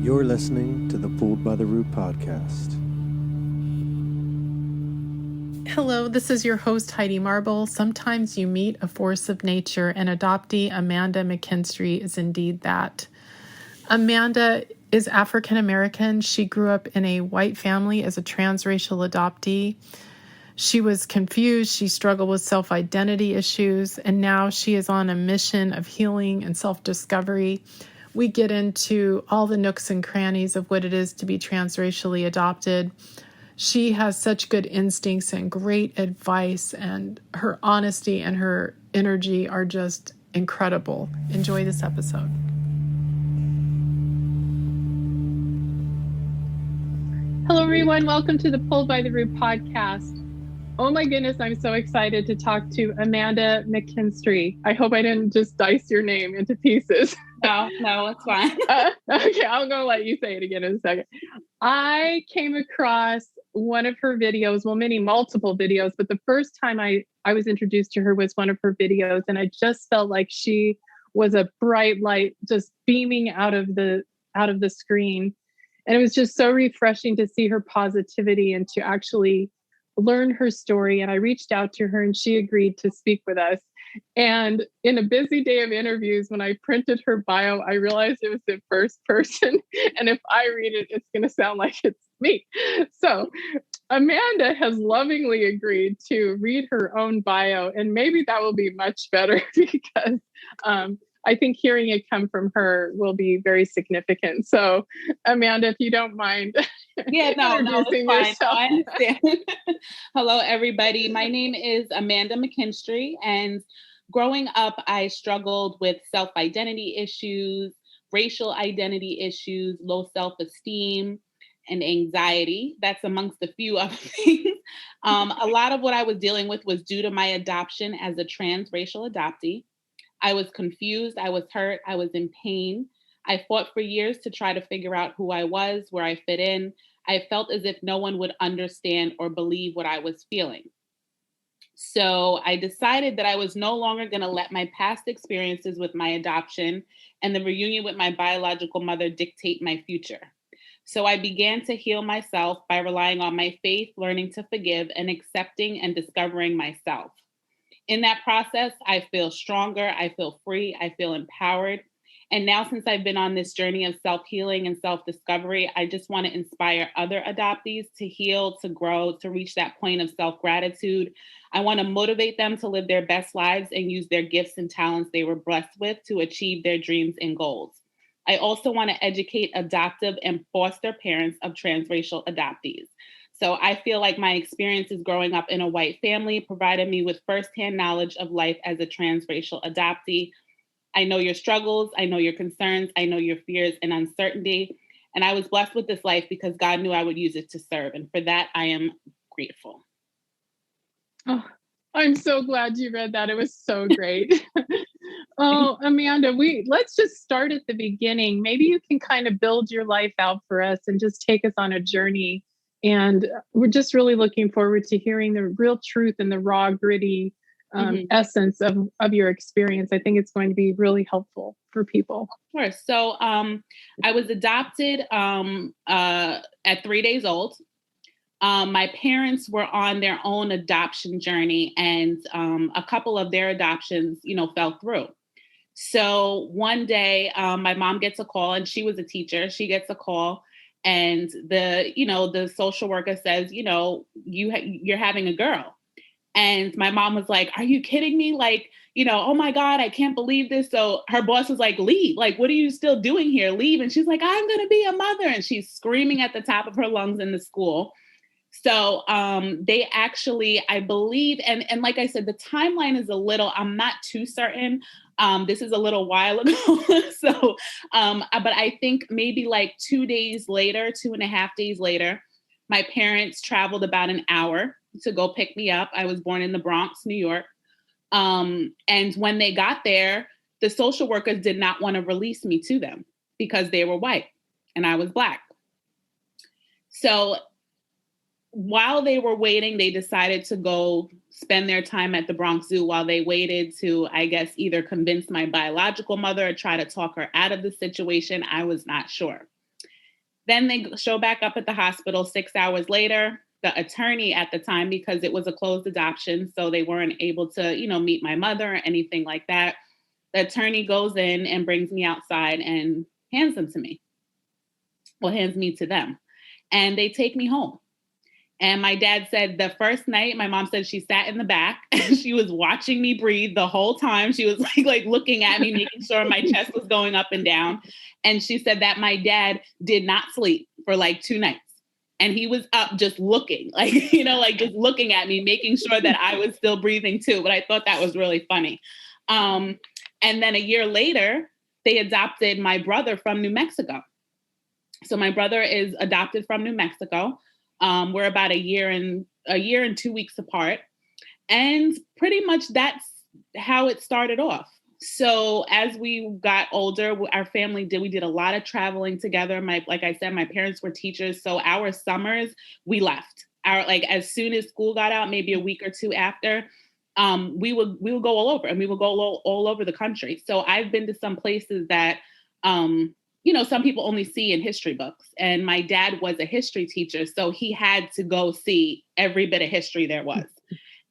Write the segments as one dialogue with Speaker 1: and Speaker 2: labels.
Speaker 1: You're listening to the Pulled by the Root podcast.
Speaker 2: Hello, this is your host, Heidi Marble. Sometimes you meet a force of nature, and adoptee Amanda McKinstry is indeed that. Amanda is African American. She grew up in a white family as a transracial adoptee. She was confused. She struggled with self-identity issues, and now she is on a mission of healing and self-discovery. We get into all the nooks and crannies of what it is to be transracially adopted. She has such good instincts and great advice, and her honesty and her energy are just incredible. Enjoy this episode. Hello, everyone. Welcome to the Pulled by the Root podcast. Oh my goodness, I'm so excited to talk to Amanda McKinstry. I hope I didn't just dice your name into pieces.
Speaker 3: No, it's fine.
Speaker 2: Okay, I'm going to let you say it again in a second. I came across one of her videos, multiple videos, but the first time I was introduced to her was one of her videos, and I just felt like she was a bright light just beaming out of the screen. And it was just so refreshing to see her positivity and to actually learn her story. And I reached out to her and she agreed to speak with us. And in a busy day of interviews, when I printed her bio, I realized it was in first person. And if I read it, it's going to sound like it's me. So Amanda has lovingly agreed to read her own bio. And maybe that will be much better because I think hearing it come from her will be very significant. So Amanda, if you don't mind.
Speaker 3: Yeah, no, it's fine.
Speaker 2: Yourself.
Speaker 3: No, I understand. Hello, everybody. My name is Amanda McKinstry, and growing up, I struggled with self-identity issues, racial identity issues, low self-esteem, and anxiety. That's amongst a few other things. A lot of what I was dealing with was due to my adoption as a transracial adoptee. I was confused, I was hurt, I was in pain. I fought for years to try to figure out who I was, where I fit in. I felt as if no one would understand or believe what I was feeling. So I decided that I was no longer going to let my past experiences with my adoption and the reunion with my biological mother dictate my future. So I began to heal myself by relying on my faith, learning to forgive, and accepting and discovering myself. In that process, I feel stronger, I feel free, I feel empowered. And now, since I've been on this journey of self-healing and self-discovery, I just want to inspire other adoptees to heal, to grow, to reach that point of self-gratitude. I want to motivate them to live their best lives and use their gifts and talents they were blessed with to achieve their dreams and goals. I also want to educate adoptive and foster parents of transracial adoptees. So I feel like my experiences growing up in a white family provided me with firsthand knowledge of life as a transracial adoptee. I know your struggles, I know your concerns, I know your fears and uncertainty. And I was blessed with this life because God knew I would use it to serve. And for that, I am grateful.
Speaker 2: Oh, I'm so glad you read that. It was so great. Oh, Amanda, let's just start at the beginning. Maybe you can kind of build your life out for us and just take us on a journey. And we're just really looking forward to hearing the real truth and the raw, gritty essence of your experience. I think it's going to be really helpful for people.
Speaker 3: Of course. So I was adopted at 3 days old. My parents were on their own adoption journey, and a couple of their adoptions, fell through. So one day my mom gets a call, and she was a teacher. She gets a call. And the social worker says, you're having a girl. And my mom was like, are you kidding me? Like, oh my God, I can't believe this. So her boss was like, leave. Like, what are you still doing here? Leave. And she's like, I'm going to be a mother. And she's screaming at the top of her lungs in the school. So they actually, I believe, and like I said, the timeline is I'm not too certain. This is a little while ago. So, but I think maybe like 2.5 days later, my parents traveled about an hour to go pick me up. I was born in the Bronx, New York. And when they got there, the social workers did not want to release me to them because they were white and I was Black. So while they were waiting, they decided to go spend their time at the Bronx Zoo while they waited to, I guess, either convince my biological mother or try to talk her out of the situation. I was not sure. Then they show back up at the hospital 6 hours later. The attorney at the time, because it was a closed adoption, so they weren't able to, meet my mother or anything like that. The attorney goes in and brings me outside and hands them to me. Well, hands me to them. And they take me home. And my dad said the first night, my mom said she sat in the back and she was watching me breathe the whole time. She was like looking at me, making sure my chest was going up and down. And she said that my dad did not sleep for like 2 nights. And he was up just looking, just looking at me, making sure that I was still breathing too. But I thought that was really funny. And then a year later, they adopted my brother from New Mexico. So my brother is adopted from New Mexico. We're about a year and 2 weeks apart. And pretty much that's how it started off. So as we got older, our family we did a lot of traveling together. Like I said, my parents were teachers. So our summers, we left. As soon as school got out, maybe a week or two after, we would go all over, and we would go all over the country. So I've been to some places that, some people only see in history books. And my dad was a history teacher, so he had to go see every bit of history there was.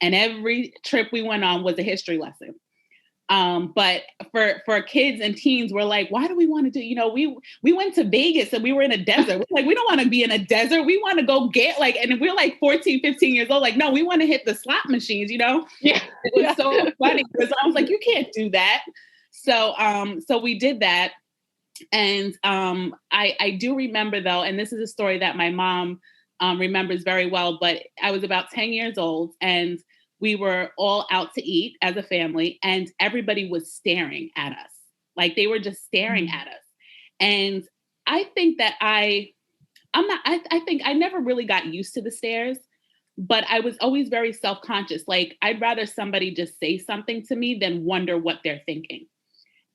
Speaker 3: And every trip we went on was a history lesson. But for kids and teens, we're like, why do we want to do, we went to Vegas and we were in a desert. We're like, we don't want to be in a desert. We want to go get and we're like 14, 15 years old. Like, no, we want to hit the slot machines, Yeah. It was so funny because I was like, you can't do that. So we did that. And I do remember though, and this is a story that my mom remembers very well, but I was about 10 years old and we were all out to eat as a family and everybody was staring at us. Like they were just staring at us. And I think that I think I never really got used to the stares, but I was always very self-conscious. Like I'd rather somebody just say something to me than wonder what they're thinking.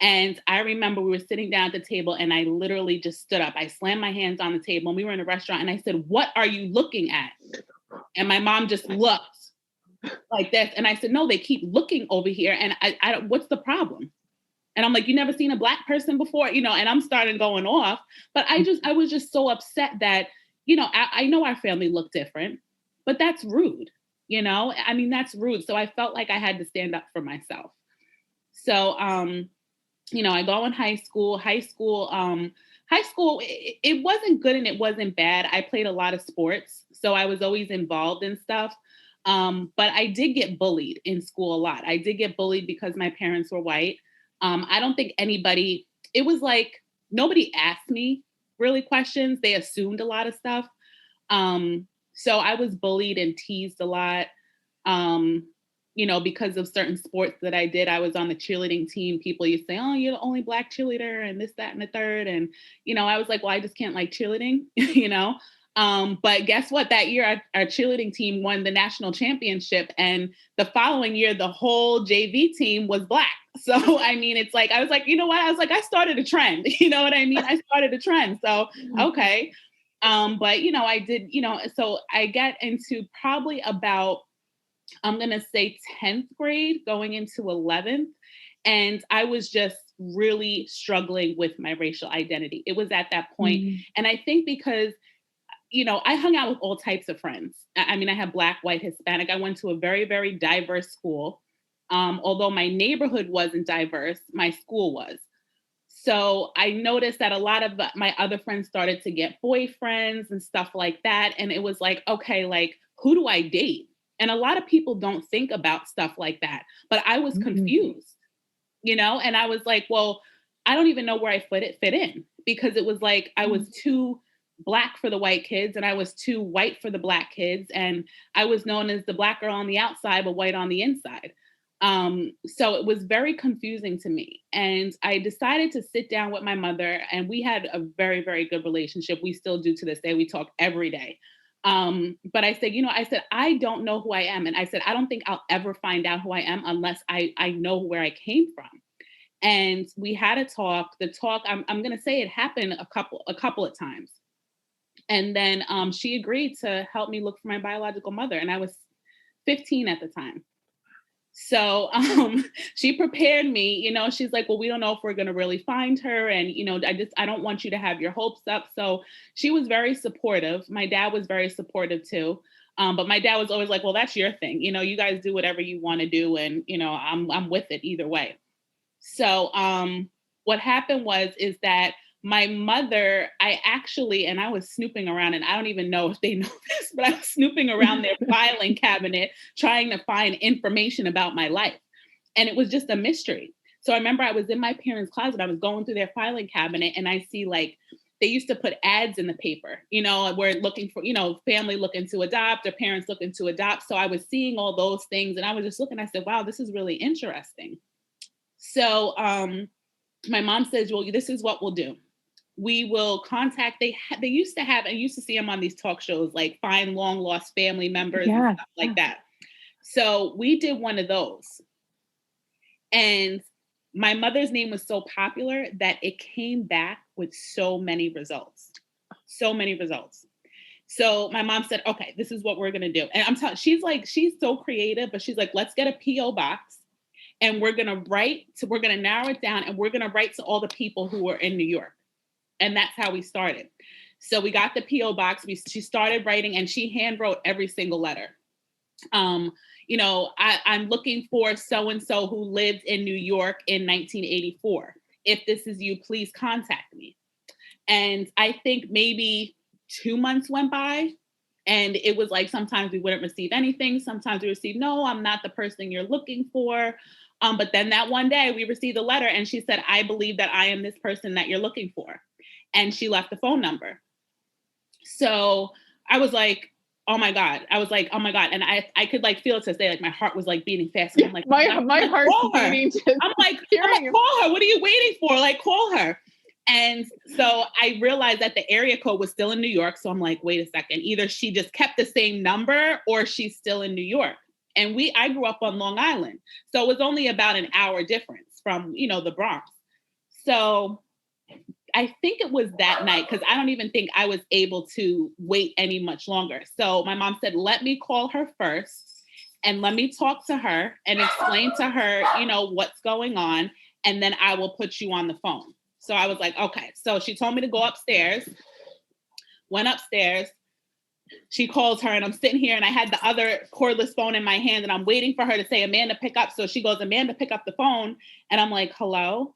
Speaker 3: And I remember we were sitting down at the table and I literally just stood up. I slammed my hands on the table and we were in a restaurant and I said, "What are you looking at?" And my mom just looked like this. And I said, "No, they keep looking over here. And I what's the problem?" And I'm like, "You never seen a Black person before?" And I'm starting going off. But I was just so upset that, I know our family looked different, but that's rude. That's rude. So I felt like I had to stand up for myself. So, I go in high school. High school, it wasn't good and it wasn't bad. I played a lot of sports, so I was always involved in stuff. But I did get bullied in school a lot. I did get bullied because my parents were white. I don't think it was like nobody asked me really questions. They assumed a lot of stuff. So I was bullied and teased a lot. Because of certain sports that I did. I was on the cheerleading team. People used to say, "Oh, you're the only Black cheerleader," and this, that, and the third. And, I was like, well, I just can't like cheerleading, But guess what? That year, our cheerleading team won the national championship. And the following year, the whole JV team was Black. So, it's like, I was like, you know what? I was like, I started a trend. You know what I mean? I started a trend. So, okay. But, I did, so I got into probably about, I'm going to say 10th grade going into 11th. And I was just really struggling with my racial identity. It was at that point. And I think because, I hung out with all types of friends. I had Black, white, Hispanic. I went to a very, very diverse school. Although my neighborhood wasn't diverse, my school was. So I noticed that a lot of my other friends started to get boyfriends and stuff like that. And it was like, okay, like, who do I date? And a lot of people don't think about stuff like that. But I was confused, and I was like, well, I don't even know where I fit in, because it was like I was too Black for the white kids and I was too white for the Black kids. And I was known as the Black girl on the outside, but white on the inside. So it was very confusing to me. And I decided to sit down with my mother, and we had a very, very good relationship. We still do to this day. We talk every day. But I said, I don't know who I am. And I said, I don't think I'll ever find out who I am unless I know where I came from. And we had a talk. The talk, I'm going to say it happened a couple of times. And then she agreed to help me look for my biological mother. And I was 15 at the time. So she prepared me, you know, she's like, well, we don't know if we're going to really find her. And, you know, I don't want you to have your hopes up. So she was very supportive. My dad was very supportive too. But my dad was always like, well, that's your thing. You know, you guys do whatever you want to do. And, you know, I'm with it either way. So what happened is that my mother, and I was snooping around, and I don't even know if they know this, but I was snooping around their filing cabinet trying to find information about my life. And it was just a mystery. So I remember I was in my parents' closet, I was going through their filing cabinet, and I see like, they used to put ads in the paper, you know, we're looking for, you know, family looking to adopt or parents looking to adopt. So I was seeing all those things, and I was just looking, I said, wow, this is really interesting. So my mom says, well, this is what we'll do. We will contact, they used to have, I used to see them on these talk shows, like find long lost family members and stuff like that. So we did one of those. And my mother's name was so popular that it came back with so many results. So many results. So my mom said, okay, this is what we're going to do. And I'm telling, she's so creative, but she's like, let's get a PO box. And we're going to narrow it down, and we're going to write to all the people who were in New York. And that's how we started. So we got the PO box. She started writing, and she hand wrote every single letter. You know, I'm looking for so-and-so who lived in New York in 1984. If this is you, please contact me. And I think maybe 2 months went by, and it was like, sometimes we wouldn't receive anything. Sometimes we received, no, I'm not the person you're looking for. But then that one day we received a letter, and she said, I believe that I am this person that you're looking for. And she left the phone number. So I was like, oh my God. And I could like feel it to say, like, my heart was like beating fast. And I'm like,
Speaker 2: my heart's beating.
Speaker 3: I'm like, call her. What are you waiting for? Like, call her. And so I realized that the area code was still in New York. So I'm like, wait a second, either she just kept the same number or she's still in New York. And I grew up on Long Island. So it was only about an hour difference from, you know, the Bronx. So I think it was that night, because I don't even think I was able to wait any much longer. So my mom said, let me call her first and let me talk to her and explain to her, you know, what's going on. And then I will put you on the phone. So I was like, okay. So she told me to go upstairs, went upstairs. She calls her, and I'm sitting here, and I had the other cordless phone in my hand, and I'm waiting for her to say, Amanda, pick up. So she goes, Amanda, pick up the phone. And I'm like, hello.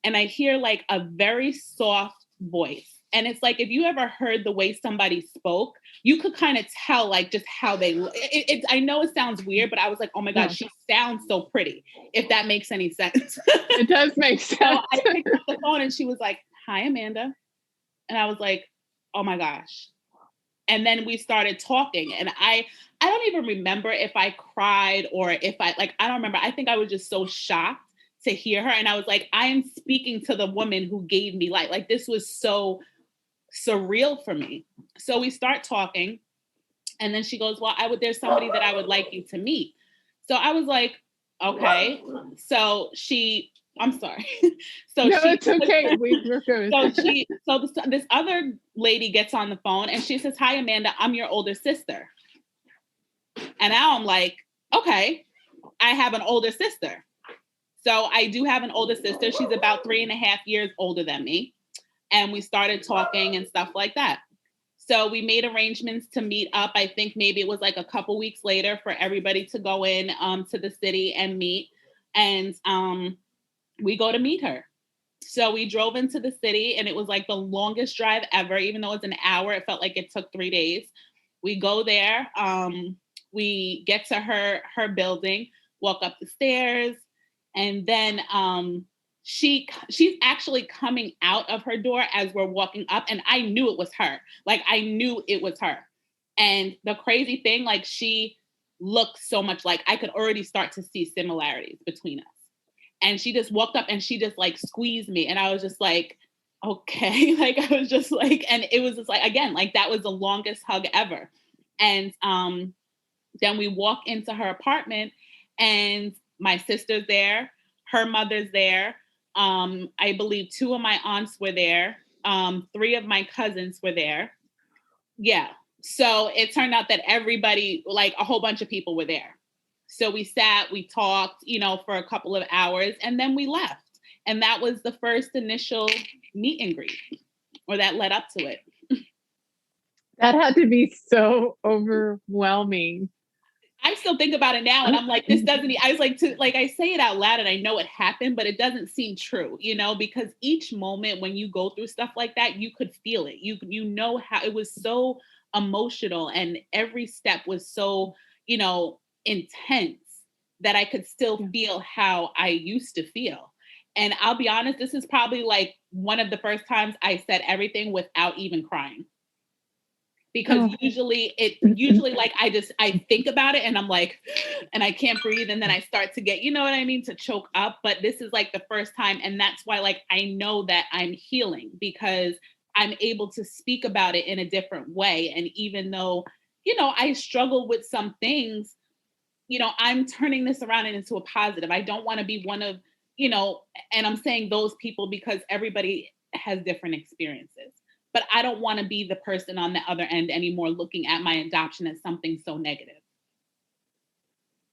Speaker 3: And I hear like a very soft voice. And it's like, if you ever heard the way somebody spoke, you could kind of tell like just how they, I know it sounds weird, but I was like, oh my God, she sounds so pretty, if that makes any sense.
Speaker 2: It does make sense.
Speaker 3: So I picked up the phone, and she was like, hi, Amanda. And I was like, oh my gosh. And then we started talking, and I don't even remember if I cried or if I don't remember. I think I was just so shocked to hear her. And I was like, I am speaking to the woman who gave me life. Like, this was so surreal for me. So we start talking, and then she goes, well, there's somebody that I would like you to meet. So I was like, okay. So I'm sorry. So
Speaker 2: no, it's okay. We're good.
Speaker 3: So this other lady gets on the phone, and she says, hi, Amanda, I'm your older sister. And now I'm like, okay, I have an older sister. So I do have an older sister. She's about 3.5 years older than me. And we started talking and stuff like that. So we made arrangements to meet up. I think maybe it was like a couple weeks later for everybody to go in to the city and meet. And we go to meet her. So we drove into the city, and it was like the longest drive ever. Even though it's an hour, it felt like it took 3 days. We go there. We get to her building, walk up the stairs. And then she's actually coming out of her door as we're walking up. And I knew it was her. Like, I knew it was her. And the crazy thing, like, she looked so much like, I could already start to see similarities between us. And she just walked up, and she just like squeezed me. And I was just like, okay. Like, I was just like, and it was just like, again, like, that was the longest hug ever. And then we walk into her apartment, and my sister's there, her mother's there. I believe 2 of my aunts were there. 3 of my cousins were there. Yeah. So it turned out that everybody, like a whole bunch of people were there. So we sat, we talked, for a couple of hours, and then we left. And that was the first initial meet and greet, or that led up to it.
Speaker 2: That had to be so overwhelming.
Speaker 3: I still think about it now and I'm like, this doesn't, I was like, I say it out loud and I know it happened, but it doesn't seem true, because each moment when you go through stuff like that, you could feel it. You know how it was so emotional and every step was so, intense that I could still feel how I used to feel. And I'll be honest, this is probably like one of the first times I said everything without even crying. Because usually like I think about it and I'm like, and I can't breathe. And then I start to get, to choke up. But this is like the first time. And that's why like, I know that I'm healing because I'm able to speak about it in a different way. And even though, I struggle with some things, I'm turning this around and into a positive. I don't want to be one of, and I'm saying those people because everybody has different experiences. But I don't want to be the person on the other end anymore looking at my adoption as something so negative.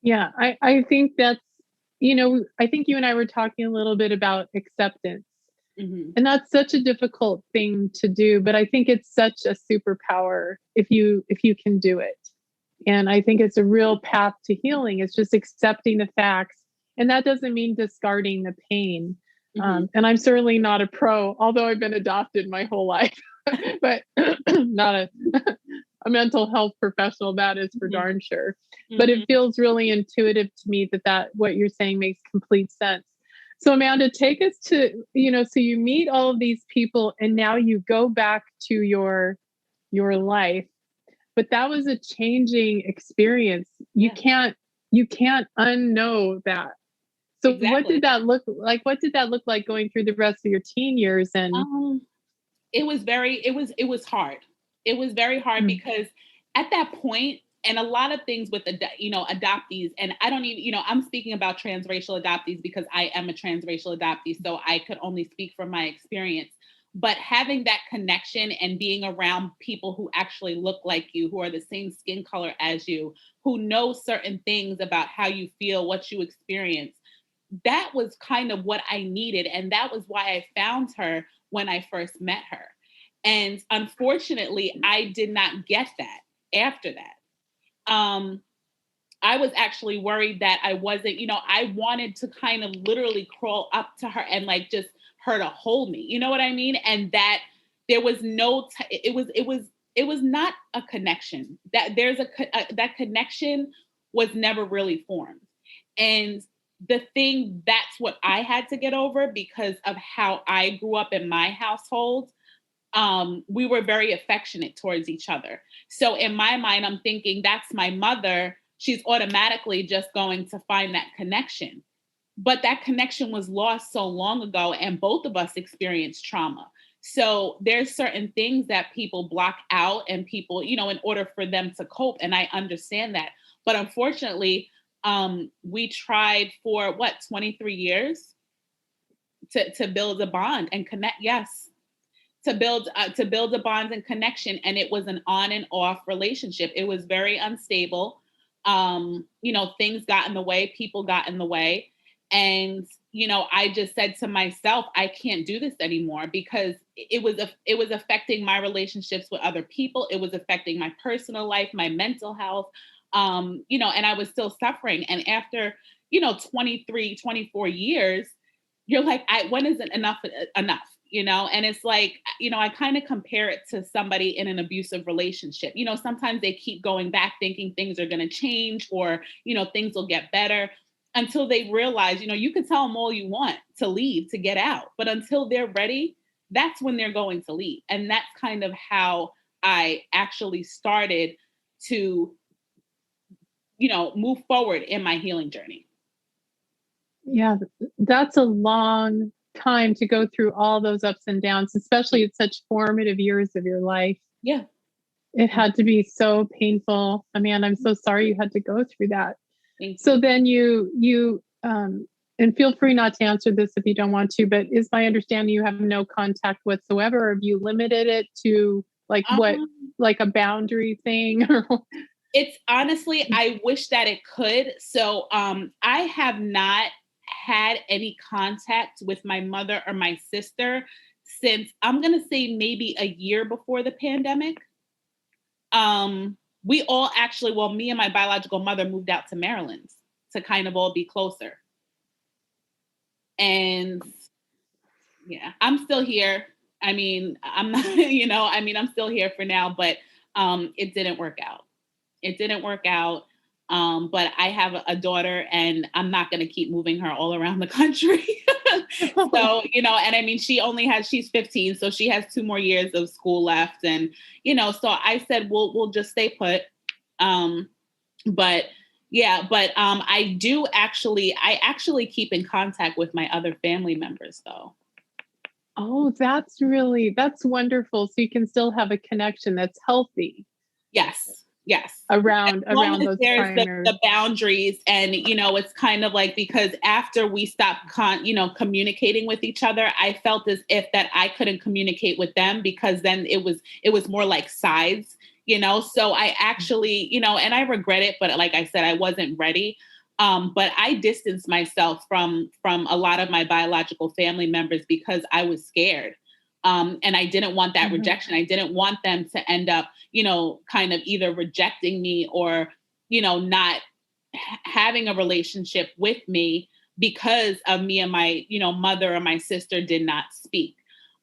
Speaker 2: Yeah, I think that's, I think you and I were talking a little bit about acceptance. Mm-hmm. And that's such a difficult thing to do, but I think it's such a superpower if you can do it. And I think it's a real path to healing. It's just accepting the facts. And that doesn't mean discarding the pain. Mm-hmm. And I'm certainly not a pro, although I've been adopted my whole life, but not a mental health professional. That is for darn sure. Mm-hmm. But it feels really intuitive to me that what you're saying makes complete sense. So Amanda, take us to, so you meet all of these people and now you go back to your life, but that was a changing experience. You can't unknow that. So exactly. What did that look like? What did that look like going through the rest of your teen years? And
Speaker 3: it was hard. It was very hard because at that point, and a lot of things with adoptees, and I don't even, I'm speaking about transracial adoptees because I am a transracial adoptee, so I could only speak from my experience. But having that connection and being around people who actually look like you, who are the same skin color as you, who know certain things about how you feel, what you experience, that was kind of what I needed. And that was why I found her when I first met her. And unfortunately, I did not get that after that. I was actually worried that I wasn't, I wanted to kind of literally crawl up to her and like just her to hold me, you know what I mean? And that there was it was not a connection. That that connection was never really formed. And that's what I had to get over because of how I grew up in my household. We were very affectionate towards each other. So in my mind, I'm thinking that's my mother. She's automatically just going to find that connection. But that connection was lost so long ago and both of us experienced trauma. So there's certain things that people block out and people, in order for them to cope. And I understand that. But unfortunately, we tried for 23 years to build a bond and connect. Yes. To build a bond and connection. And it was an on and off relationship. It was very unstable. Things got in the way, people got in the way. And, I just said to myself, I can't do this anymore because it was affecting my relationships with other people. It was affecting my personal life, my mental health, and I was still suffering. And after, 23, 24 years, you're like, when is it enough? And it's like, I kind of compare it to somebody in an abusive relationship. Sometimes they keep going back thinking things are going to change or, things will get better until they realize, you can tell them all you want to leave, to get out. But until they're ready, that's when they're going to leave. And that's kind of how I actually started to, move forward in my healing journey.
Speaker 2: Yeah, that's a long time to go through all those ups and downs, especially at such formative years of your life.
Speaker 3: Yeah.
Speaker 2: It had to be so painful. Amanda, I'm so sorry you had to go through that. So then you and feel free not to answer this if you don't want to, but is my understanding you have no contact whatsoever? Or have you limited it to like a boundary thing?
Speaker 3: It's honestly, I wish that it could. So I have not had any contact with my mother or my sister since, I'm going to say, maybe a year before the pandemic. We all actually, well, me and my biological mother moved out to Maryland to kind of all be closer. And yeah, I'm still here. I mean, I'm not, I'm still here for now, but it didn't work out. It didn't work out. But I have a daughter, and I'm not going to keep moving her all around the country. So, and I mean, she's 15, so she has 2 more years of school left. And, so I said, we'll just stay put. But yeah, but I actually keep in contact with my other family members though.
Speaker 2: Oh, that's wonderful. So you can still have a connection that's healthy.
Speaker 3: Yes.
Speaker 2: Around those
Speaker 3: there's
Speaker 2: primary
Speaker 3: the boundaries, and it's kind of like, because after we stopped communicating with each other, I felt as if that I couldn't communicate with them, because then it was more like sides, so I actually, and I regret it, but like I said, I wasn't ready. But I distanced myself from a lot of my biological family members because I was scared. And I didn't want that rejection. I didn't want them to end up, kind of either rejecting me or, not having a relationship with me because of me and my, mother or my sister did not speak.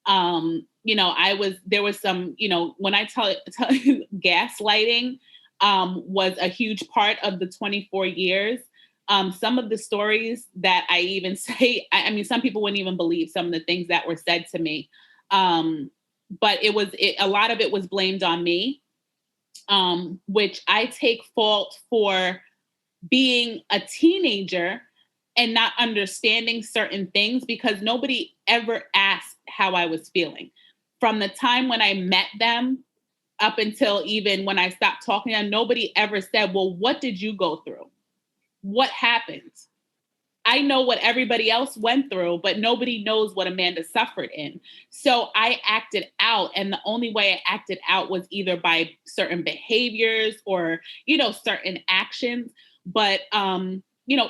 Speaker 3: There was some, when I tell you, gaslighting was a huge part of the 24 years. Some of the stories that I even say, I mean, some people wouldn't even believe some of the things that were said to me. But a lot of it was blamed on me, which I take fault for being a teenager and not understanding certain things, because nobody ever asked how I was feeling. From the time when I met them up until even when I stopped talking to them, nobody ever said, well, what did you go through? What happened? I know what everybody else went through, but nobody knows what Amanda suffered in. So I acted out. And the only way I acted out was either by certain behaviors or, certain actions. But,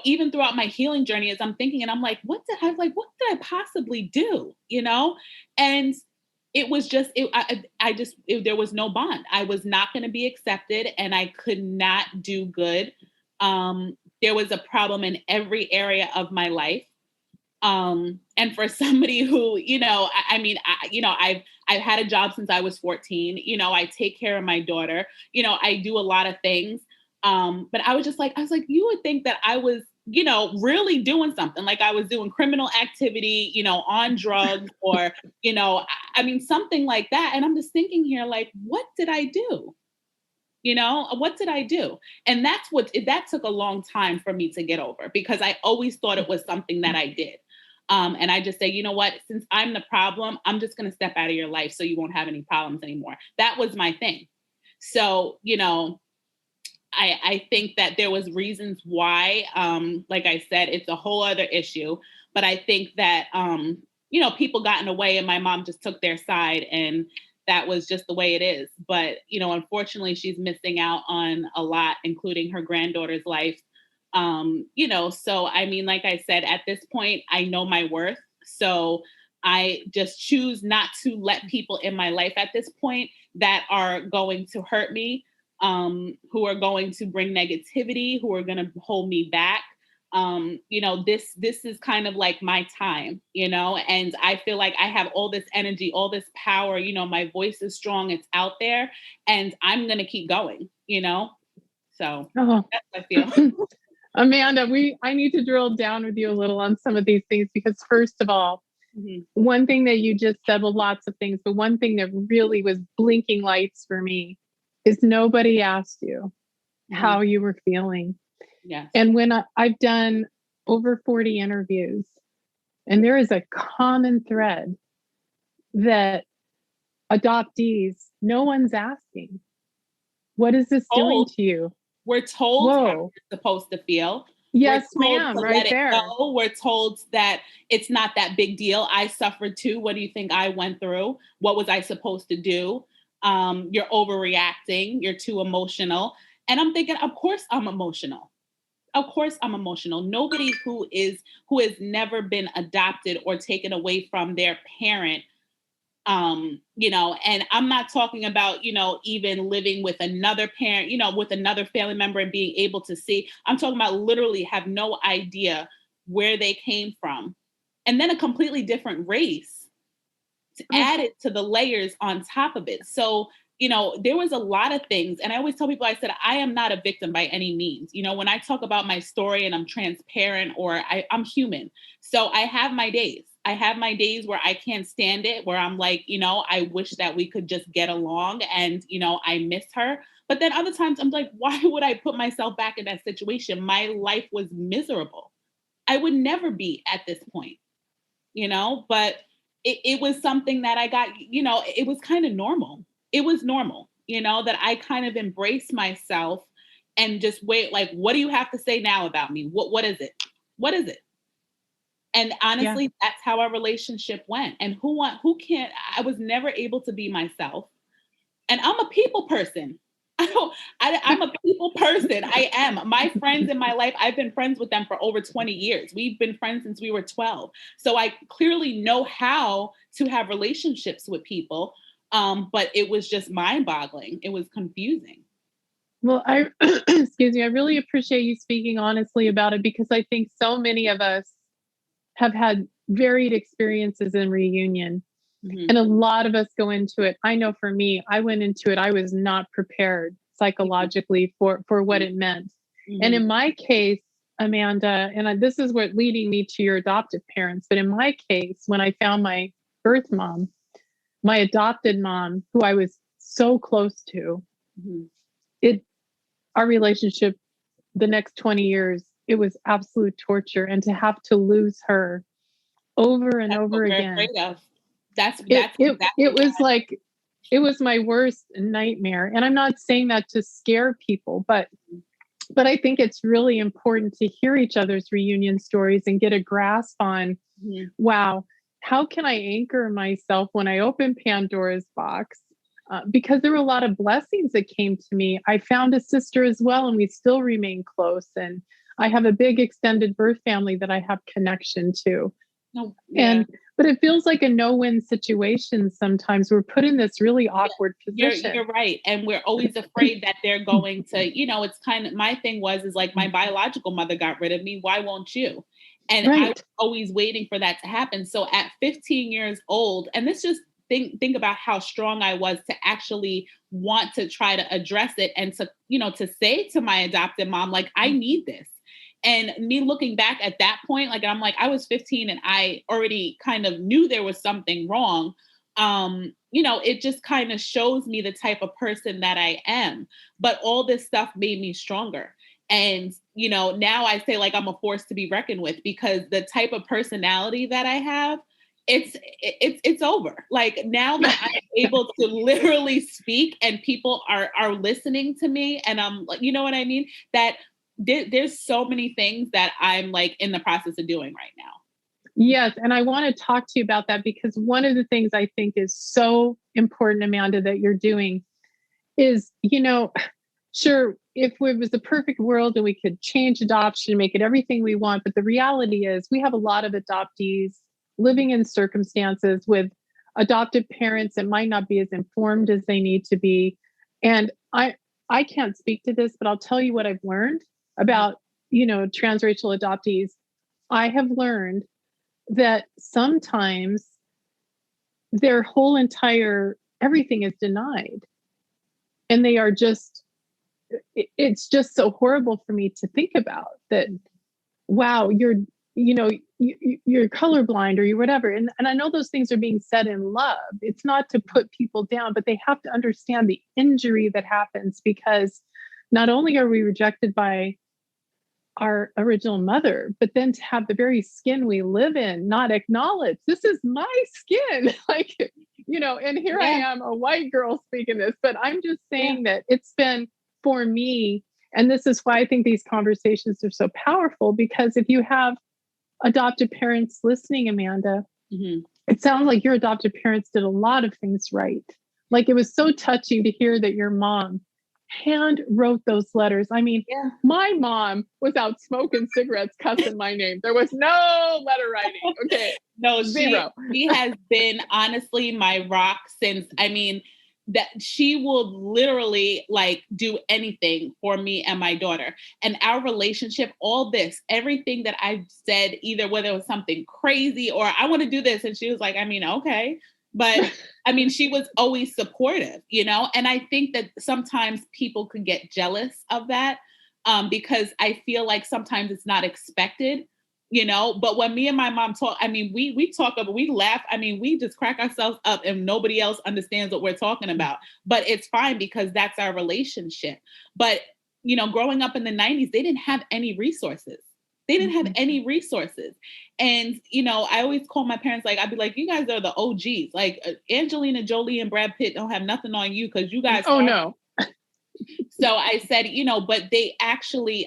Speaker 3: even throughout my healing journey, as I'm thinking, and I'm like, what did I possibly do? And it was just, there was no bond. I was not going to be accepted, and I could not do good. There was a problem in every area of my life. And for somebody who, I've had a job since I was 14, I take care of my daughter, I do a lot of things. But I was like, you would think that I was, really doing something, like I was doing criminal activity, on drugs or, something like that. And I'm just thinking here, like, what did I do? What did I do? And that took a long time for me to get over, because I always thought it was something that I did. And I just say, you know what, since I'm the problem, I'm just going to step out of your life so you won't have any problems anymore. That was my thing. So, I think that there was reasons why, like I said, it's a whole other issue, but I think that, people got in the way and my mom just took their side, and that was just the way it is. But, unfortunately, she's missing out on a lot, including her granddaughter's life. So, I mean, like I said, at this point, I know my worth. So I just choose not to let people in my life at this point that are going to hurt me, who are going to bring negativity, who are going to hold me back. This is kind of like my time, and I feel like I have all this energy, all this power, my voice is strong, it's out there, and I'm going to keep going, so that's what I feel.
Speaker 2: Amanda, I need to drill down with you a little on some of these things, because first of all, one thing that you just said, well, lots of things, but one thing that really was blinking lights for me is nobody asked you how you were feeling.
Speaker 3: Yes.
Speaker 2: And when I've done over 40 interviews, and there is a common thread that adoptees, no one's asking, what is this doing to you?
Speaker 3: We're told how we're supposed to feel.
Speaker 2: Yes, ma'am, right there.
Speaker 3: We're told that it's not that big deal. I suffered too. What do you think I went through? What was I supposed to do? You're overreacting. You're too emotional. And I'm thinking, of course I'm emotional. Of course I'm emotional. Nobody who has never been adopted or taken away from their parent, and I'm not talking about, even living with another parent, with another family member and being able to see. I'm talking about literally have no idea where they came from. And then a completely different race added to the layers on top of it. So, there was a lot of things. And I always tell people, I said, I am not a victim by any means. When I talk about my story and I'm transparent, or I'm human. So I have my days. I have my days where I can't stand it, where I'm like, I wish that we could just get along and, I miss her. But then other times I'm like, why would I put myself back in that situation? My life was miserable. I would never be at this point, but it was something that I got, it was kind of normal. It was normal, that I kind of embraced myself and just wait, like, what do you have to say now about me? What is it? What is it? And honestly, that's how our relationship went. And who can't, I was never able to be myself. And I'm a people person. I'm a people person. I am. My friends in my life, I've been friends with them for over 20 years. We've been friends since we were 12. So I clearly know how to have relationships with people. But it was just mind-boggling. It was confusing.
Speaker 2: Well, excuse me, I really appreciate you speaking honestly about it, because I think so many of us have had varied experiences in reunion. Mm-hmm. And a lot of us go into it. I know for me, I went into it, I was not prepared psychologically for what it meant. Mm-hmm. And in my case, Amanda, and this is what leading me to your adoptive parents, but in my case, when I found my birth mom, my adopted mom, who I was so close to, mm-hmm. Our relationship, the next 20 years, it was absolute torture. And to have to lose her over and over again. It was like, it was my worst nightmare. And I'm not saying that to scare people, but I think it's really important to hear each other's reunion stories and get a grasp on, mm-hmm. wow, how can I anchor myself when I open Pandora's box? Because there were a lot of blessings that came to me. I found a sister as well, and we still remain close. And I have a big extended birth family that I have connection to. Oh, yeah. But it feels like a no-win situation sometimes. We're put in this really awkward position.
Speaker 3: You're right. And we're always afraid that they're going to, it's kind of, my thing is like, my biological mother got rid of me. Why won't you? And right. I was always waiting for that to happen. So at 15 years old, and this just, think about how strong I was to actually want to try to address it and to, to say to my adopted mom, like, I need this. And me looking back at that point, like, I'm like, I was 15 and I already kind of knew there was something wrong. It just kind of shows me the type of person that I am. But all this stuff made me stronger. And, now I say, like, I'm a force to be reckoned with, because the type of personality that I have, it's over. Like, now that I'm able to literally speak and people are listening to me, and I'm like, you know what I mean? That there's so many things that I'm like in the process of doing right now.
Speaker 2: Yes. And I want to talk to you about that, because one of the things I think is so important, Amanda, that you're doing is, sure, if it was a perfect world and we could change adoption and make it everything we want, but the reality is we have a lot of adoptees living in circumstances with adoptive parents that might not be as informed as they need to be. And I can't speak to this, but I'll tell you what I've learned about, transracial adoptees. I have learned that sometimes their whole entire everything is denied. And they are just, it's just so horrible for me to think about that. Wow, you're colorblind or you're whatever. And I know those things are being said in love. It's not to put people down, but they have to understand the injury that happens, because not only are we rejected by our original mother, but then to have the very skin we live in not acknowledged. This is my skin. Like, and here I am, a white girl speaking this, but I'm just saying that it's been, for me, and this is why I think these conversations are so powerful, because if you have adoptive parents listening, Amanda, mm-hmm. it sounds like your adoptive parents did a lot of things right. Like, it was so touching to hear that your mom hand wrote those letters. I mean,
Speaker 3: Yeah.
Speaker 2: my mom was out smoking cigarettes, cussing my name. There was no letter writing. Okay.
Speaker 3: No,
Speaker 2: Zero.
Speaker 3: she has been honestly my rock since, I mean, that she will literally like do anything for me and my daughter. And our relationship, all this, everything that I've said, either whether it was something crazy or I want to do this. And she was like, I mean, okay. But I mean, she was always supportive, you know? And I think that sometimes people could get jealous of that because I feel like sometimes it's not expected, you know. But when me and my mom talk, I mean, we talk about, we laugh, I mean, we just crack ourselves up and nobody else understands what we're talking about, but it's fine because that's our relationship. But you know, growing up in the 90s, they didn't have any resources. They didn't have any resources. And, you know, I always call my parents, like, I'd be like, you guys are the OGs. Like Angelina Jolie and Brad Pitt don't have nothing on you because you guys.
Speaker 2: Oh, no.
Speaker 3: So I said, you know, but they actually,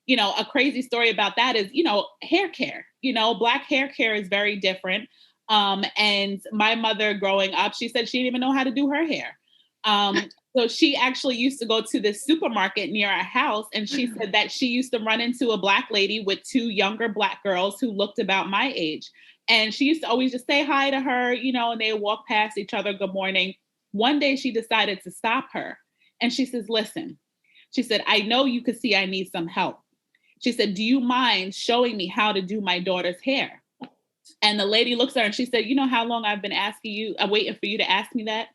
Speaker 3: you know, a crazy story about that is, you know, hair care, you know, Black hair care is very different. And my mother growing up, she said she didn't even know how to do her hair. So she actually used to go to this supermarket near our house. And she said that she used to run into a Black lady with two younger Black girls who looked about my age. And she used to always just say hi to her, you know, and they would walk past each other, good morning. One day she decided to stop her. And she says, listen, she said, I know you could see I need some help. She said, do you mind showing me how to do my daughter's hair? And the lady looks at her and she said, you know how long I've been asking you, waiting for you to ask me that?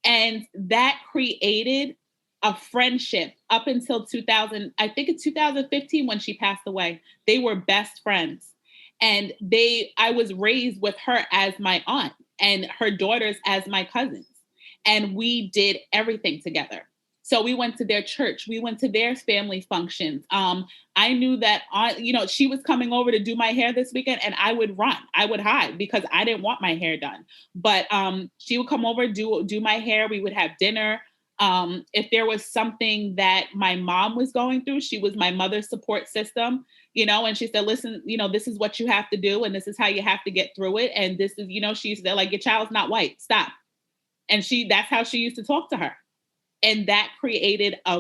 Speaker 3: And that created a friendship up until 2000, I think it's 2015 when she passed away. They were best friends. And I was raised with her as my aunt and her daughters as my cousins. And we did everything together. So we went to their church. We went to their family functions. I knew that, you know, she was coming over to do my hair this weekend and I would run. I would hide because I didn't want my hair done. But she would come over, do my hair. We would have dinner. If there was something that my mom was going through, she was my mother's support system, you know, and she said, listen, you know, this is what you have to do. And this is how you have to get through it. And this is, you know, she said, like, your child's not white. Stop. And that's how she used to talk to her. And that created a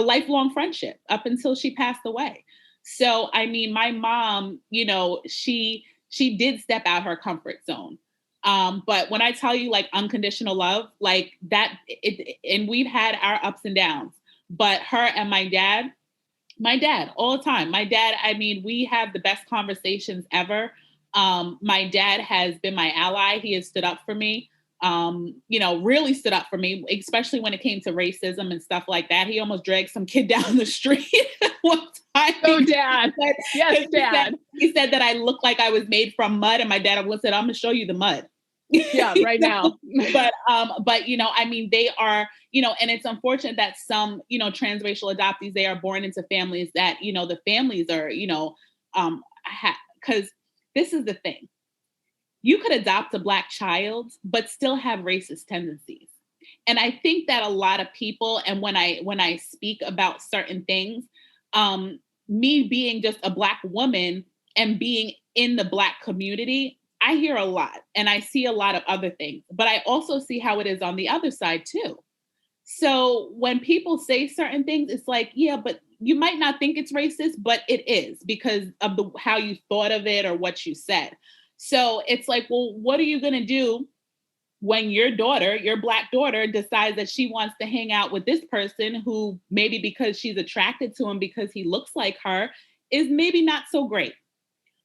Speaker 3: lifelong friendship up until she passed away. So, I mean, my mom, you know, she did step out her comfort zone. But when I tell you like unconditional love, like that, and we've had our ups and downs, but her and my dad all the time. My dad, I mean, we have the best conversations ever. My dad has been my ally. He has stood up for me. You know, really stood up for me, especially when it came to racism and stuff like that. He almost dragged some kid down the street one time.
Speaker 2: Oh, Dad. Yes, Dad.
Speaker 3: He said that I looked like I was made from mud. And my dad said, I'm going to show you the mud.
Speaker 2: Yeah, right now.
Speaker 3: But, you know, I mean, they are, you know, and it's unfortunate that some, you know, transracial adoptees, they are born into families that, you know, the families are, you know, because this is the thing. You could adopt a Black child, but still have racist tendencies. And I think that a lot of people, and when I speak about certain things, me being just a Black woman and being in the Black community, I hear a lot and I see a lot of other things, but I also see how it is on the other side too. So when people say certain things, it's like, yeah, but you might not think it's racist, but it is because of how you thought of it or what you said. So it's like, well, what are you going to do when your daughter, your Black daughter, decides that she wants to hang out with this person who maybe because she's attracted to him because he looks like her is maybe not so great?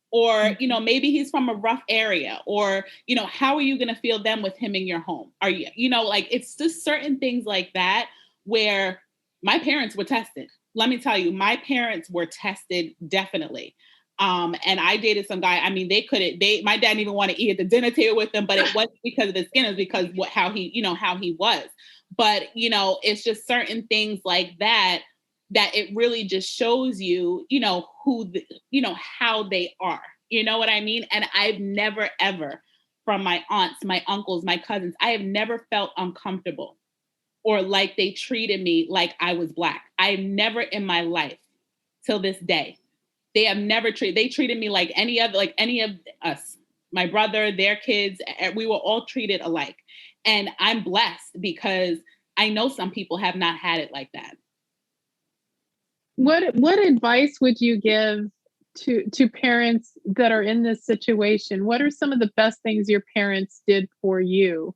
Speaker 3: Or, you know, maybe he's from a rough area, or, you know, how are you going to feel then with him in your home? Are you, you know, like it's just certain things like that where my parents were tested. Let me tell you, my parents were tested definitely. And I dated some guy. I mean, my dad didn't even want to eat at the dinner table with them, but it wasn't because of his skin, it was because how he was. But, you know, it's just certain things like that it really just shows you, you know, how they are, you know what I mean? And I've never, ever, from my aunts, my uncles, my cousins, I have never felt uncomfortable or like they treated me like I was Black. I've never in my life till this day. They treated me like any of us, my brother, their kids, we were all treated alike. And I'm blessed because I know some people have not had it like that.
Speaker 2: What advice would you give to parents that are in this situation? What are some of the best things your parents did for you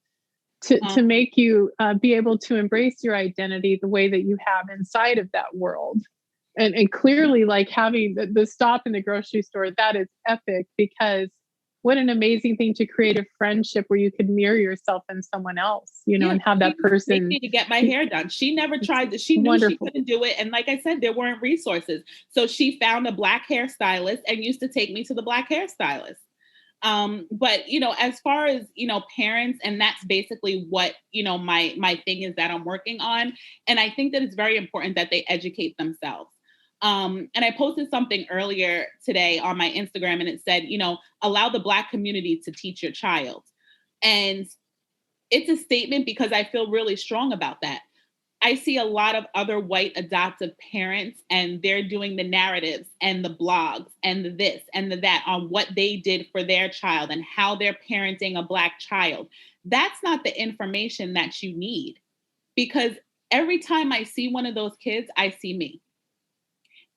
Speaker 2: to make you be able to embrace your identity the way that you have inside of that world? And clearly, like having the stop in the grocery store, that is epic, because what an amazing thing to create a friendship where you could mirror yourself in someone else, you know, and have that person.
Speaker 3: Me to get my hair done. She never tried to, she knew wonderful. She couldn't do it. And like I said, there weren't resources. So she found a Black hairstylist and used to take me to the Black hairstylist. But, you know, as far as, you know, parents, and that's basically what, you know, my thing is that I'm working on. And I think that it's very important that they educate themselves. And I posted something earlier today on my Instagram, and it said, you know, allow the Black community to teach your child. And it's a statement because I feel really strong about that. I see a lot of other white adoptive parents, and they're doing the narratives and the blogs and the this and the that on what they did for their child and how they're parenting a Black child. That's not the information that you need, because every time I see one of those kids, I see me.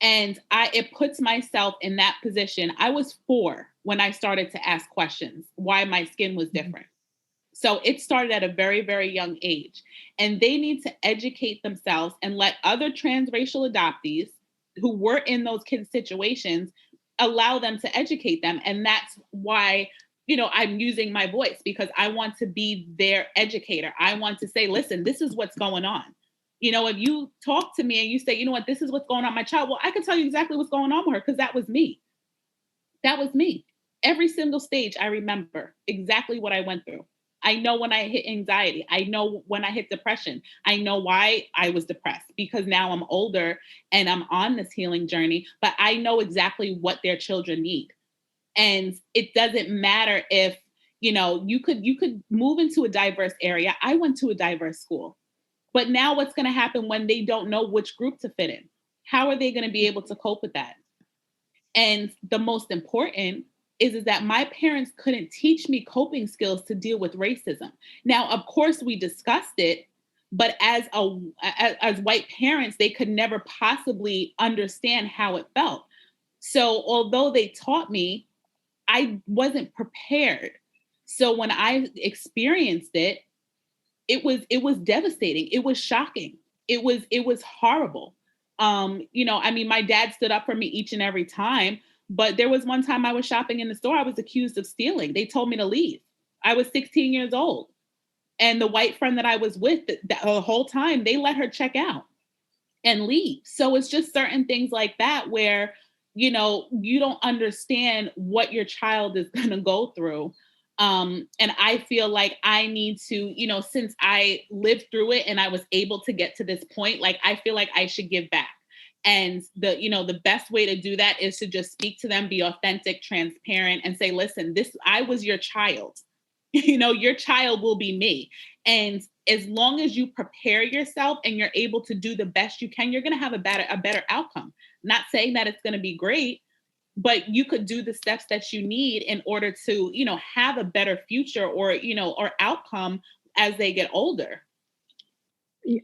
Speaker 3: And it puts myself in that position. I was 4 when I started to ask questions why my skin was different. So it started at a very, very young age. And they need to educate themselves and let other transracial adoptees who were in those kids' situations, allow them to educate them. And that's why, you know, I'm using my voice, because I want to be their educator. I want to say, listen, this is what's going on. You know, if you talk to me and you say, you know what, this is what's going on with my child, well, I can tell you exactly what's going on with her, because that was me. That was me. Every single stage, I remember exactly what I went through. I know when I hit anxiety. I know when I hit depression. I know why I was depressed, because now I'm older and I'm on this healing journey, but I know exactly what their children need. And it doesn't matter if, you know, you could move into a diverse area. I went to a diverse school. But now what's going to happen when they don't know which group to fit in? How are they going to be able to cope with that? And the most important is that my parents couldn't teach me coping skills to deal with racism. Now, of course, we discussed it, but as white parents, they could never possibly understand how it felt. So although they taught me, I wasn't prepared. So when I experienced it, it was devastating. It was shocking. It was horrible. You know, I mean, my dad stood up for me each and every time, but there was one time I was shopping in the store. I was accused of stealing. They told me to leave. I was 16 years old. And the white friend that I was with the whole time, they let her check out and leave. So it's just certain things like that where, you know, you don't understand what your child is going to go through. And I feel like I need to, you know, since I lived through it and I was able to get to this point, like, I feel like I should give back. And the best way to do that is to just speak to them, be authentic, transparent, and say, listen, I was your child. You know, your child will be me. And as long as you prepare yourself and you're able to do the best you can, you're going to have a better outcome. Not saying that it's going to be great, but you could do the steps that you need in order to, you know, have a better future or, you know, or outcome as they get older.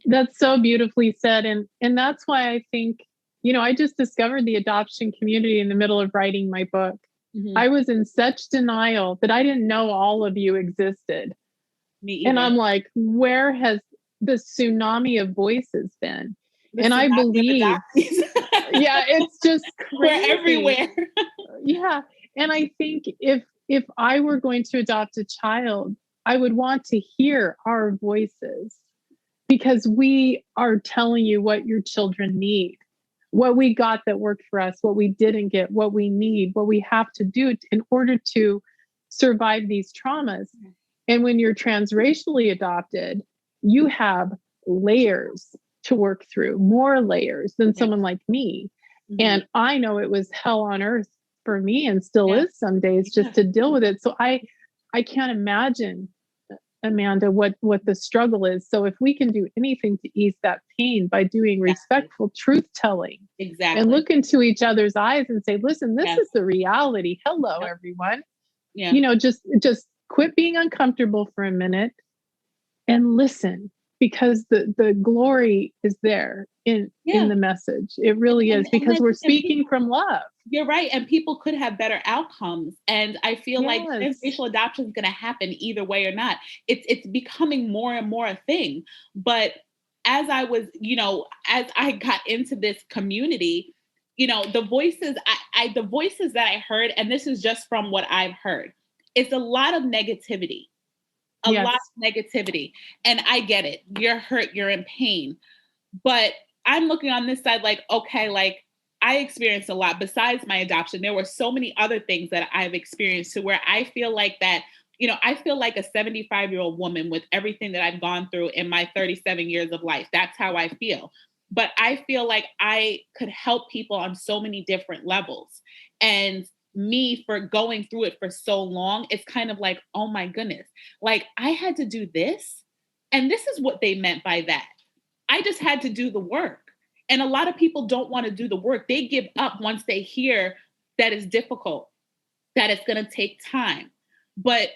Speaker 2: That's so beautifully said. And that's why I think, you know, I just discovered the adoption community in the middle of writing my book. Mm-hmm. I was in such denial that I didn't know all of you existed.
Speaker 3: Me either.
Speaker 2: And I'm like, where has the tsunami of voices been? And I believe, yeah, it's just crazy.
Speaker 3: We're everywhere.
Speaker 2: Yeah. And I think if I were going to adopt a child, I would want to hear our voices, because we are telling you what your children need, what we got that worked for us, what we didn't get, what we need, what we have to do in order to survive these traumas. And when you're transracially adopted, you have layers to work through, more layers than someone like me. Mm-hmm. And I know it was hell on earth for me, and still is some days, just to deal with it. So I can't imagine, Amanda, what the struggle is. So if we can do anything to ease that pain by doing respectful truth telling, and look into each other's eyes and say, listen, this is the reality. Hello, everyone. Yeah. You know, just quit being uncomfortable for a minute and listen. because the glory is there in the message. It really is, because we're speaking from love.
Speaker 3: You're right. And people could have better outcomes. And I feel like
Speaker 2: Yes.
Speaker 3: transracial adoption is going to happen either way or not. It's becoming more and more a thing. But as I was, as I got into this community, the voices the voices that I heard, and this is just from what I've heard, it's a lot of negativity. A
Speaker 2: Yes.
Speaker 3: lot of negativity. And I get it. You're hurt, you're in pain. But I'm looking on this side like, okay, like I experienced a lot besides my adoption. There were so many other things that I've experienced to where I feel like that, I feel like a 75-year-old woman with everything that I've gone through in my 37 years of life. That's how I feel. But I feel like I could help people on so many different levels. And me for going through it for so long, it's kind of like, oh my goodness, like I had to do this. And this is what they meant by that. I just had to do the work. And a lot of people don't want to do the work. They give up once they hear that it's difficult, that it's going to take time. But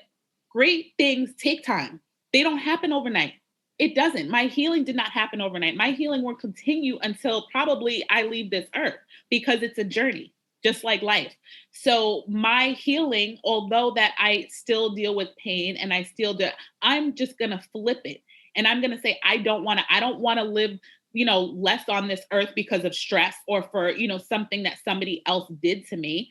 Speaker 3: great things take time. They don't happen overnight. It doesn't. My healing did not happen overnight. My healing will continue until probably I leave this earth, because it's a journey, just like life. So my healing, although that I still deal with pain and I still do, I'm just going to flip it. And I'm going to say, I don't want to live, less on this earth because of stress or for, something that somebody else did to me.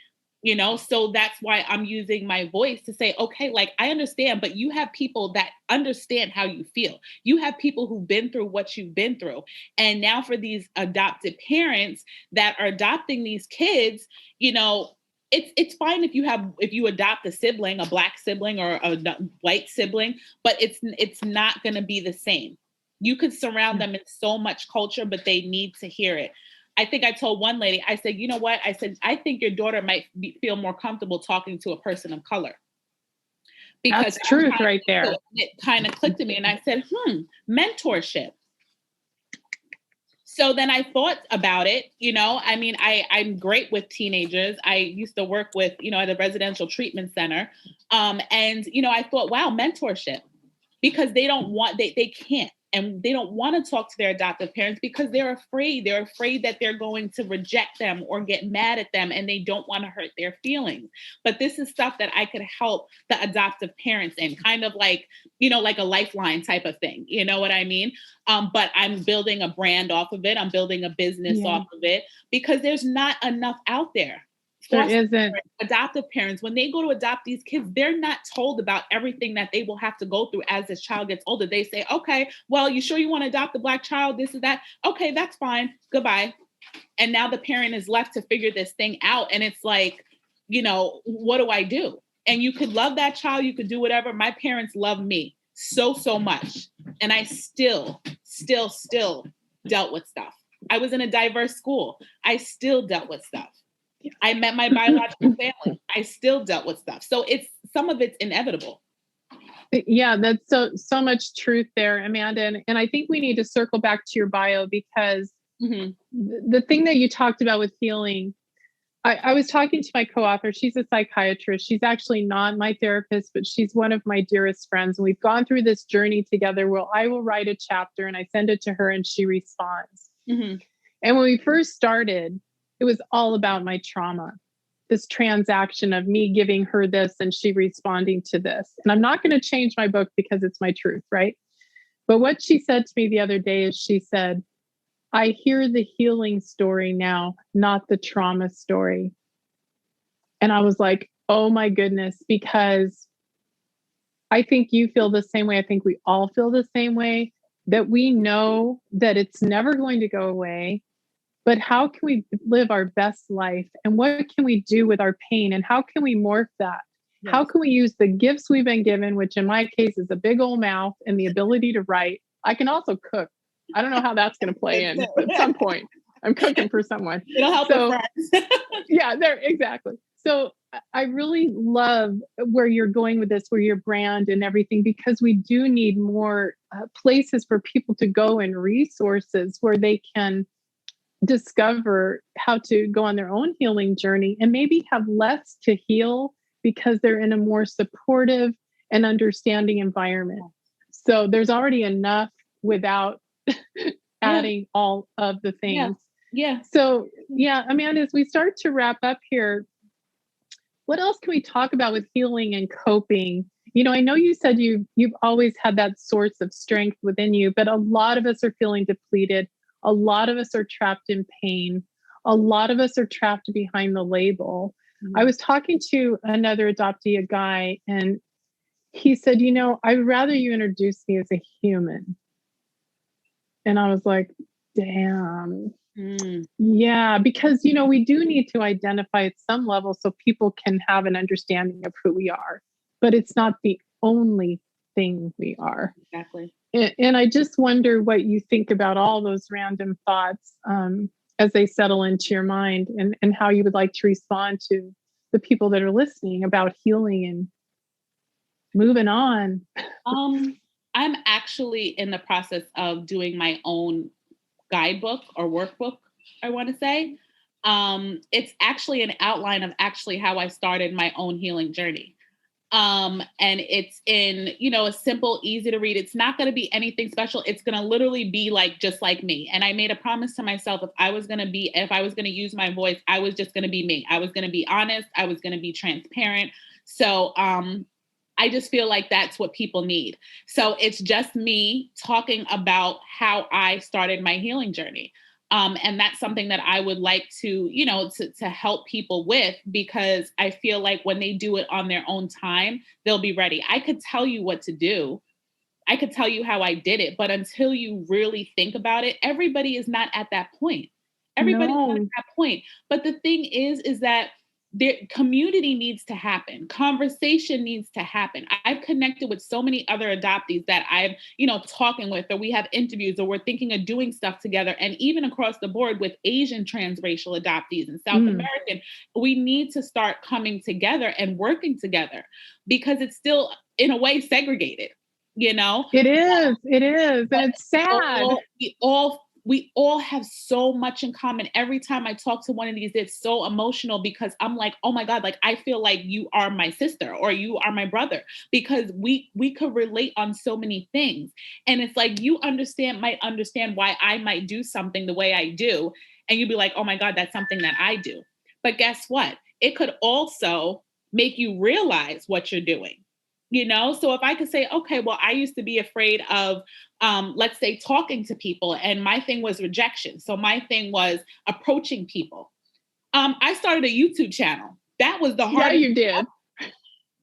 Speaker 3: So that's why I'm using my voice to say, okay, like I understand, but you have people that understand how you feel. You have people who've been through what you've been through. And now for these adopted parents that are adopting these kids, it's fine if you adopt a sibling, a Black sibling or a white sibling, but it's not going to be the same. You could surround them in so much culture, but they need to hear it. I think I told one lady, I said, you know what? I said, I think your daughter might feel more comfortable talking to a person of color.
Speaker 2: Because that's truth right there.
Speaker 3: It kind of clicked to me and I said, mentorship. So then I thought about it, I'm great with teenagers. I used to work with, at a residential treatment center. And I thought, wow, mentorship, because they can't. And they don't want to talk to their adoptive parents because they're afraid. They're afraid that they're going to reject them or get mad at them, and they don't want to hurt their feelings. But this is stuff that I could help the adoptive parents in, kind of like, like a lifeline type of thing. You know what I mean? But I'm building a brand off of it. I'm building a business off of it because there's not enough out there.
Speaker 2: There isn't.
Speaker 3: Adoptive parents, when they go to adopt these kids, they're not told about everything that they will have to go through as this child gets older. They say, okay, well, you sure you want to adopt a Black child? This is that. Okay, that's fine. Goodbye. And now the parent is left to figure this thing out. And it's like, what do I do? And you could love that child. You could do whatever. My parents love me so much. And I still dealt with stuff. I was in a diverse school. I still dealt with stuff. I met my biological family. I still dealt with stuff. So some of it's inevitable.
Speaker 2: Yeah, that's so much truth there, Amanda. And I think we need to circle back to your bio because the thing that you talked about with healing, I was talking to my co-author. She's a psychiatrist. She's actually not my therapist, but she's one of my dearest friends. And we've gone through this journey together where I will write a chapter and I send it to her and she responds. And when we first started, it was all about my trauma, this transaction of me giving her this and she responding to this. And I'm not going to change my book because it's my truth, right? But what she said to me the other day is she said, I hear the healing story now, not the trauma story. And I was like, oh my goodness, because I think you feel the same way. I think we all feel the same way, that we know that it's never going to go away. But how can we live our best life? And what can we do with our pain? And how can we morph that? Yes. How can we use the gifts we've been given, which in my case is a big old mouth and the ability to write? I can also cook. I don't know how that's going to play in, but at some point I'm cooking for someone.
Speaker 3: It'll help with friends.
Speaker 2: Yeah, there, exactly. So I really love where you're going with this, where your brand and everything, because we do need more places for people to go and resources where they can discover how to go on their own healing journey and maybe have less to heal because they're in a more supportive and understanding environment. So there's already enough without adding all of the things.
Speaker 3: Yeah.
Speaker 2: So, yeah, Amanda, as we start to wrap up here, what else can we talk about with healing and coping? You know, I know you said you've always had that source of strength within you, but a lot of us are feeling depleted. A lot of us are trapped in pain. A lot of us are trapped behind the label. I was talking to another adoptee, a guy, and he said, you know, I'd rather you introduce me as a human. And I was like, damn. Yeah, because, you know, we do need to identify at some level so people can have an understanding of who we are, but it's not the only thing we are.
Speaker 3: Exactly.
Speaker 2: And I just wonder what you think about all those random thoughts as they settle into your mind, and how you would like to respond to the people that are listening about healing and moving on.
Speaker 3: I'm actually in the process of doing my own guidebook or workbook, I want to say. It's actually an outline of actually how I started my own healing journey. And it's in, you know, a simple, easy to read. It's not going to be anything special. It's going to literally be like, just like me. And I made a promise to myself, if I was going to use my voice, I was just going to be me. I was going to be honest. I was going to be transparent. So, I just feel like that's what people need. So it's just me talking about how I started my healing journey. And that's something that I would like to, you know, to help people with, because I feel like when they do it on their own time, they'll be ready. I could tell you what to do. I could tell you how I did it, but until you really think about it, everybody is not at that point. Everybody's not at that point. But the thing is that the community needs to happen. Conversation needs to happen. I've connected with so many other adoptees that I've, you know, talking with, or we have interviews, or we're thinking of doing stuff together. And even across the board with Asian transracial adoptees and South American, we need to start coming together and working together, because it's still in a way segregated, you know?
Speaker 2: It is. And it's sad.
Speaker 3: We all have so much in common. Every time I talk to one of these, it's so emotional, because I'm like, oh my God, like I feel like you are my sister or you are my brother, because we could relate on so many things. And it's like, you might understand why I might do something the way I do. And you'd be like, oh my God, that's something that I do. But guess what? It could also make you realize what you're doing. You know, so if I could say, okay, well, I used to be afraid of, let's say, talking to people, and my thing was rejection. So my thing was approaching people. I started a YouTube channel. That was the hardest.
Speaker 2: Yeah, you did.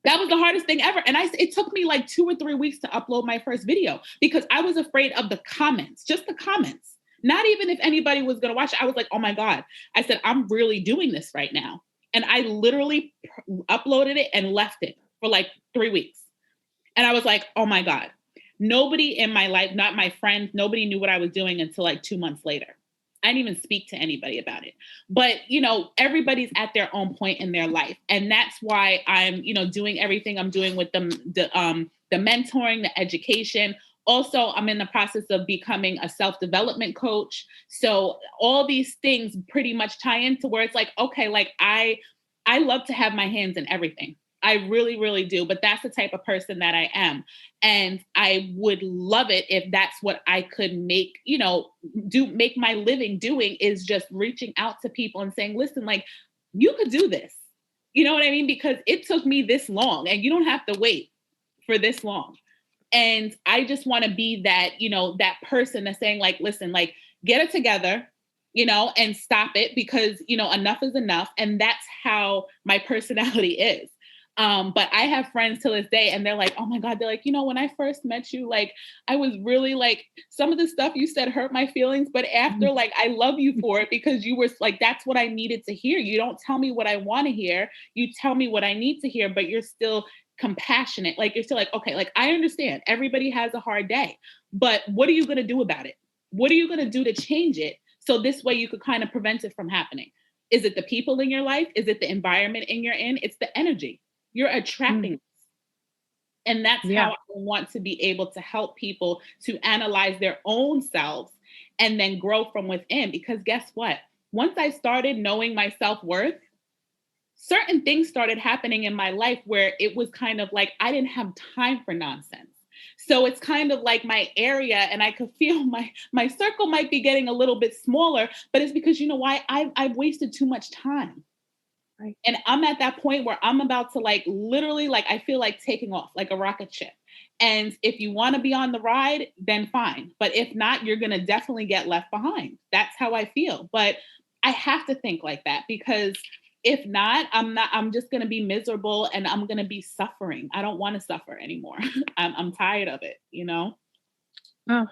Speaker 3: That was the hardest thing ever. And it took me like 2 or 3 weeks to upload my first video, because I was afraid of the comments, just the comments. Not even if anybody was going to watch it. I was like, oh my God. I said, I'm really doing this right now. And I literally uploaded it and left it for like 3 weeks. And I was like, oh my God, nobody in my life, not my friends, nobody knew what I was doing until like 2 months later. I didn't even speak to anybody about it. But, you know, everybody's at their own point in their life. And that's why I'm, you know, doing everything I'm doing with them, the mentoring, the education. Also, I'm in the process of becoming a self-development coach. So all these things pretty much tie into where it's like, okay, like I love to have my hands in everything. I really, really do. But that's the type of person that I am. And I would love it if that's what I could make my living doing, is just reaching out to people and saying, listen, like, you could do this. You know what I mean? Because it took me this long, and you don't have to wait for this long. And I just want to be that, you know, that person that's saying, like, listen, like, get it together, you know, and stop it, because, you know, enough is enough. And that's how my personality is. But I have friends to this day, and they're like, oh my God, they're like, you know, when I first met you, like, I was really like, some of the stuff you said hurt my feelings, but after, like, I love you for it, because you were like, that's what I needed to hear. You don't tell me what I want to hear. You tell me what I need to hear, but you're still compassionate. Like, you're still like, okay, like, I understand everybody has a hard day, but what are you going to do about it? What are you going to do to change it? So this way you could kind of prevent it from happening. Is it the people in your life? Is it the environment you're in? It's the energy. You're attracting. And that's how I want to be able to help people to analyze their own selves and then grow from within. Because guess what? Once I started knowing my self-worth, certain things started happening in my life where it was kind of like I didn't have time for nonsense. So it's kind of like my area, and I could feel my circle might be getting a little bit smaller, but it's because, you know why? I've wasted too much time.
Speaker 2: Right.
Speaker 3: And I'm at that point where I'm about to like literally like I feel like taking off like a rocket ship. And if you want to be on the ride, then fine. But if not, you're going to definitely get left behind. That's how I feel. But I have to think like that, because if not, I'm just going to be miserable and I'm going to be suffering. I don't want to suffer anymore. I'm tired of it, you know?
Speaker 2: Oh,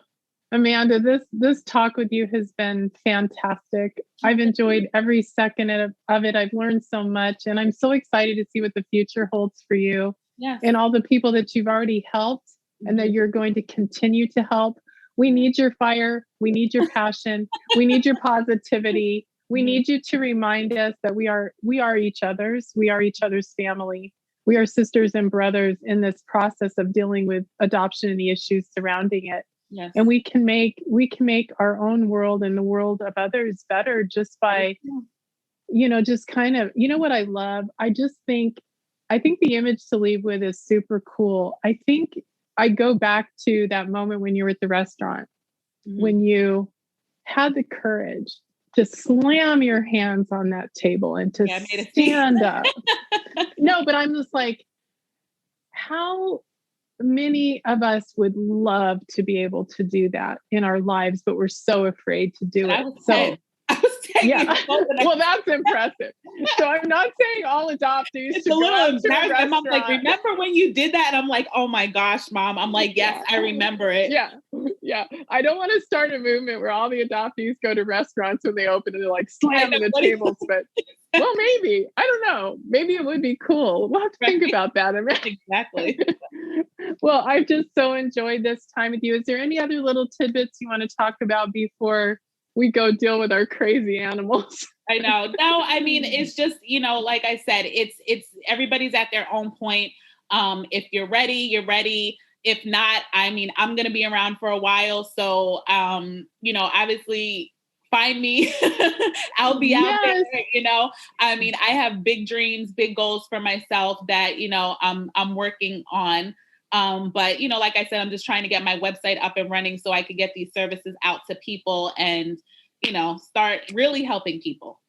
Speaker 2: Amanda, this talk with you has been fantastic. I've enjoyed every second of it. I've learned so much, and I'm so excited to see what the future holds for you.
Speaker 3: Yes.
Speaker 2: And all the people that you've already helped and that you're going to continue to help. We need your fire. We need your passion. We need your positivity. We need you to remind us that we are each other's. We are each other's family. We are sisters and brothers in this process of dealing with adoption and the issues surrounding it.
Speaker 3: Yes.
Speaker 2: And we can make our own world and the world of others better just by, just kind of, what I love. I think the image to leave with is super cool. I think I go back to that moment when you were at the restaurant, when you had the courage to slam your hands on that table and to stand up. No, but I'm just like, how many of us would love to be able to do that in our lives, but we're so afraid to do it. Yeah. Well, that's impressive. So I'm not saying all adoptees.
Speaker 3: It's a little embarrassing. I'm like, remember when you did that? And I'm like, oh my gosh, Mom. I'm like, yes, I remember it.
Speaker 2: Yeah. Yeah. I don't want to start a movement where all the adoptees go to restaurants when they open and they're like slamming the tables. But well, maybe. I don't know. Maybe it would be cool. We'll have to think about that.
Speaker 3: Exactly.
Speaker 2: Well, I've just so enjoyed this time with you. Is there any other little tidbits you want to talk about before we go deal with our crazy animals?
Speaker 3: I know. No, I mean, it's just, like I said, it's everybody's at their own point. If you're ready, you're ready. If not, I mean, I'm going to be around for a while. So, obviously find me. I'll be out there, I mean, I have big dreams, big goals for myself that, I'm working on. But, like I said, I'm just trying to get my website up and running so I could get these services out to people and, start really helping people.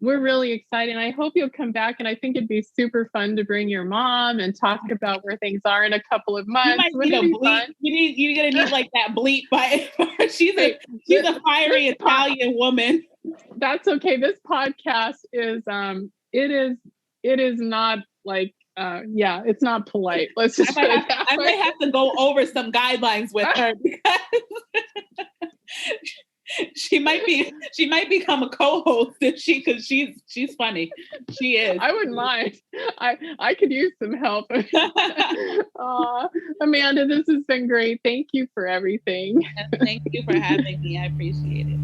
Speaker 2: We're really excited. I hope you'll come back. And I think it'd be super fun to bring your mom and talk about where things are in a couple of months.
Speaker 3: You're going to need like that bleep, but she's a fiery Italian woman.
Speaker 2: That's okay. This podcast is, it is not like, it's not polite. Let's just
Speaker 3: I might have to go over some guidelines with her because she might become a co-host because she's funny. She is.
Speaker 2: I wouldn't mind. I could use some help. Amanda, this has been great. Thank you for everything.
Speaker 3: Thank you for having me. I appreciate it.